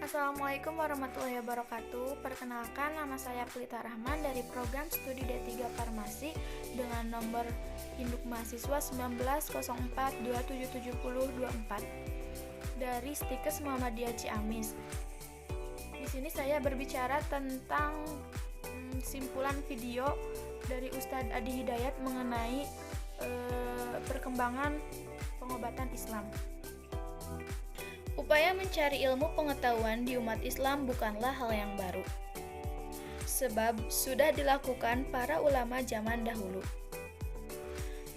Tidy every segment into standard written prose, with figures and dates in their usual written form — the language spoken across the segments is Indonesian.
Assalamualaikum warahmatullahi wabarakatuh. Perkenalkan, nama saya Pelita Rahman dari program studi D3 Farmasi dengan nomor induk mahasiswa 1904277024 dari Stikes Muhammadiyah Ciamis. Di sini saya berbicara tentang simpulan video dari Ustadz Adi Hidayat mengenai perkembangan pengobatan Islam. Upaya mencari ilmu pengetahuan di umat Islam bukanlah hal yang baru, sebab sudah dilakukan para ulama zaman dahulu.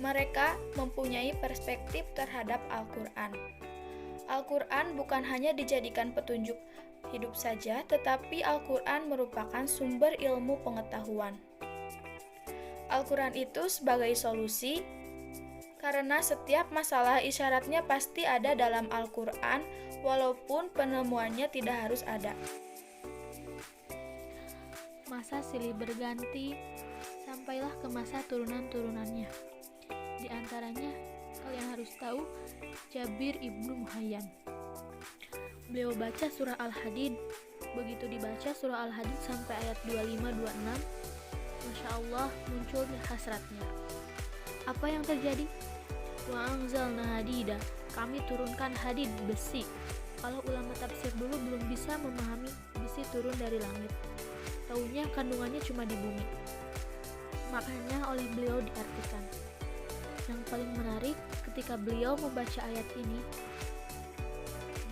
Mereka mempunyai perspektif terhadap Al-Quran. Al-Quran bukan hanya dijadikan petunjuk hidup saja, tetapi Al-Quran merupakan sumber ilmu pengetahuan. Al-Quran itu sebagai solusi, karena setiap masalah isyaratnya pasti ada dalam Al-Quran, walaupun penemuannya tidak harus ada. Masa silih berganti, sampailah ke masa turunan-turunannya. Di antaranya, kalian harus tahu Jabir ibnu Muhayyan. Beliau baca surah Al-Hadid. Begitu dibaca surah Al-Hadid sampai ayat 25-26, Masya Allah muncul hasratnya. Apa yang terjadi? Wa anzalna hadida, kami turunkan hadid, besi. Kalau ulama tafsir dulu belum bisa memahami besi turun dari langit, taunya kandungannya cuma di bumi. Makanya oleh beliau diartikan. Yang paling menarik ketika beliau membaca ayat ini,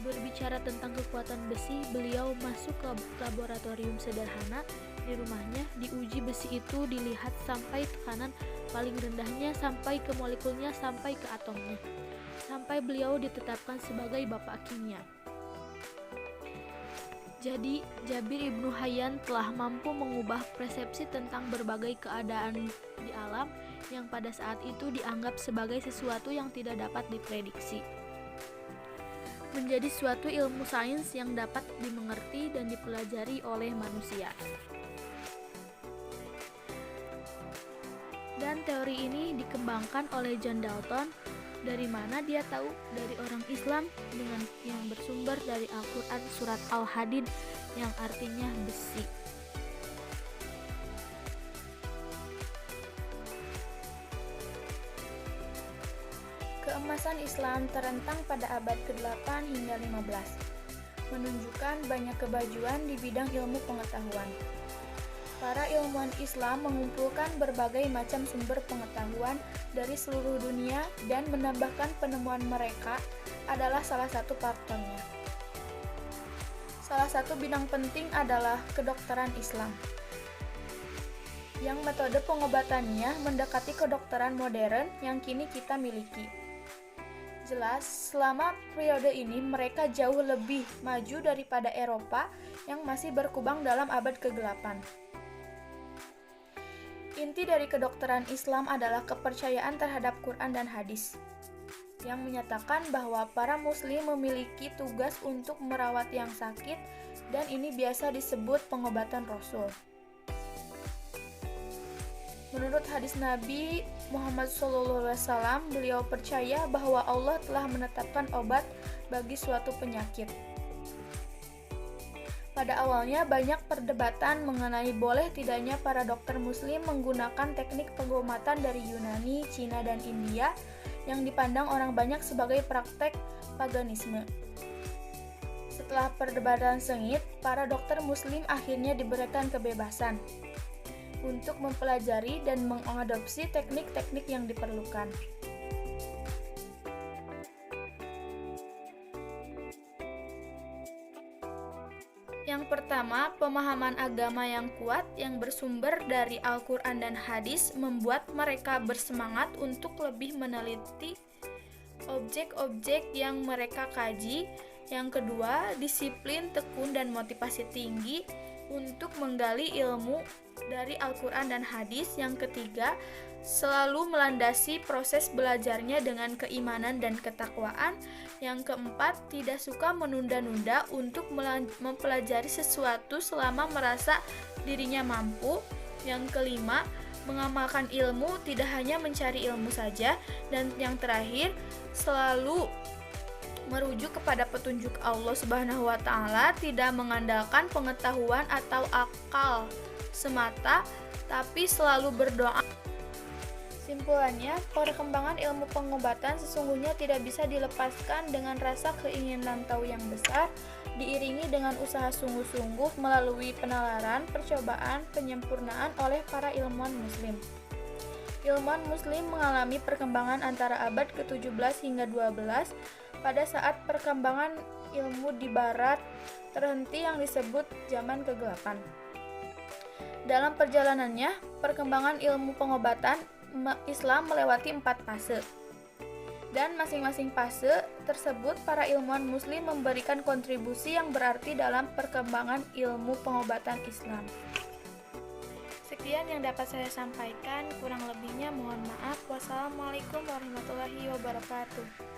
berbicara tentang kekuatan besi, beliau masuk ke laboratorium sederhana di rumahnya, diuji besi itu, dilihat sampai tekanan paling rendahnya, sampai ke molekulnya, sampai ke atomnya, sampai beliau ditetapkan sebagai bapak kimia. Jadi, Jabir ibnu Hayyan telah mampu mengubah persepsi tentang berbagai keadaan di alam yang pada saat itu dianggap sebagai sesuatu yang tidak dapat diprediksi, menjadi suatu ilmu sains yang dapat dimengerti dan dipelajari oleh manusia. Dan teori ini dikembangkan oleh John Dalton. Dari mana dia tahu? Dari orang Islam dengan yang bersumber dari Al-Quran surat Al-Hadid yang artinya besi. Keemasan Islam terentang pada abad ke-8 hingga 15, menunjukkan banyak kemajuan di bidang ilmu pengetahuan. Para ilmuwan Islam mengumpulkan berbagai macam sumber pengetahuan dari seluruh dunia dan menambahkan penemuan mereka adalah salah satu faktornya. Salah satu bidang penting adalah kedokteran Islam, yang metode pengobatannya mendekati kedokteran modern yang kini kita miliki. Jelas, selama periode ini mereka jauh lebih maju daripada Eropa yang masih berkubang dalam abad ke-8. Inti dari kedokteran Islam adalah kepercayaan terhadap Quran dan hadis, yang menyatakan bahwa para muslim memiliki tugas untuk merawat yang sakit, dan ini biasa disebut pengobatan Rasul. Menurut hadis Nabi Muhammad SAW, beliau percaya bahwa Allah telah menetapkan obat bagi suatu penyakit. Pada awalnya banyak perdebatan mengenai boleh tidaknya para dokter muslim menggunakan teknik pengobatan dari Yunani, Cina, dan India yang dipandang orang banyak sebagai praktek paganisme. Setelah perdebatan sengit, para dokter muslim akhirnya diberikan kebebasan untuk mempelajari dan mengadopsi teknik-teknik yang diperlukan. Yang pertama, pemahaman agama yang kuat yang bersumber dari Al-Quran dan hadis membuat mereka bersemangat untuk lebih meneliti objek-objek yang mereka kaji. Yang kedua, disiplin, tekun, dan motivasi tinggi untuk menggali ilmu dari Al-Quran dan hadis. Yang ketiga, selalu melandasi proses belajarnya dengan keimanan dan ketakwaan. Yang keempat, tidak suka menunda-nunda untuk mempelajari sesuatu selama merasa dirinya mampu. Yang kelima, mengamalkan ilmu, tidak hanya mencari ilmu saja. Dan yang terakhir, selalu merujuk kepada petunjuk Allah Subhanahu wa taala, tidak mengandalkan pengetahuan atau akal semata, tapi selalu berdoa. Simpulannya, perkembangan ilmu pengobatan sesungguhnya tidak bisa dilepaskan dengan rasa keinginan tahu yang besar, diiringi dengan usaha sungguh-sungguh melalui penalaran, percobaan, penyempurnaan oleh para ilmuwan muslim. Ilmuwan muslim mengalami perkembangan antara abad ke-17 hingga 12 pada saat perkembangan ilmu di barat terhenti yang disebut zaman kegelapan. Dalam perjalanannya, perkembangan ilmu pengobatan Islam melewati 4 fase. Dan masing-masing fase tersebut para ilmuwan muslim memberikan kontribusi yang berarti dalam perkembangan ilmu pengobatan Islam. Sekian yang dapat saya sampaikan, kurang lebihnya mohon maaf. Wassalamualaikum warahmatullahi wabarakatuh.